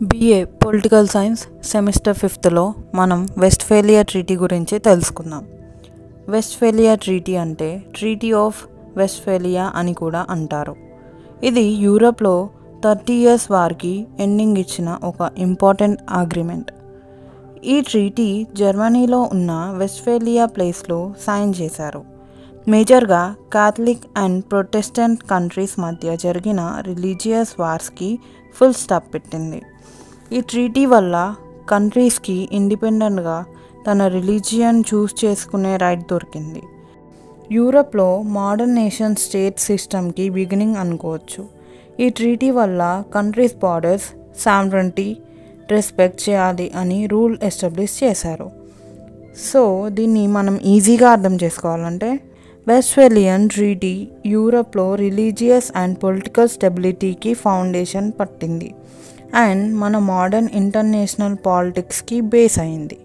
BA political science semester 5లో మనం వెస్ట్ఫేలియా treaty గురించి తెలుసుకుందాం. వెస్ట్ఫేలియా ట్రీటీ అంటే ట్రీటీ ఆఫ్ వెస్ట్ఫేలియా అని కూడా అంటారు. ఇది యూరప్లో 30 years వార్కి ఎండింగ్ ఇచ్చిన ఒక ఇంపార్టెంట్ అగ్రిమెంట్. ఈ ట్రీటీ జర్మనీలో ఉన్న వెస్ట్ఫేలియా ప్లేస్లో సైన్ చేశారు. మేజర్గా క్యాథలిక్ అండ్ ప్రొటెస్టెంట్ కంట్రీస్ మధ్య జరిగిన రిలీజియస్ వార్స్కి ఫుల్ స్టాప్ పెట్టింది. ఈ ట్రీటీ వల్ల కంట్రీస్కి ఇండిపెండెంట్గా తన రిలీజియన్ చూస్ చేసుకునే రైట్ దొరికింది. యూరప్లో మోడర్న్ నేషన్ స్టేట్ సిస్టమ్కి బిగినింగ్ అనుకోవచ్చు. ఈ ట్రీటీ వల్ల కంట్రీస్ బార్డర్స్ సావరెంటీ రెస్పెక్ట్ చేయాలి అని రూల్ ఎస్టాబ్లిష్ చేశారు. సో దీన్ని మనం ఈజీగా అర్థం చేసుకోవాలంటే వెస్ట్ఫేలియన్ ట్రీటీ యూరప్లో రిలీజియస్ అండ్ పొలిటికల్ స్టెబిలిటీకి ఫౌండేషన్ పట్టింది అండ్ మన మోడర్న్ ఇంటర్నేషనల్ పాలిటిక్స్కి బేస్ అయింది.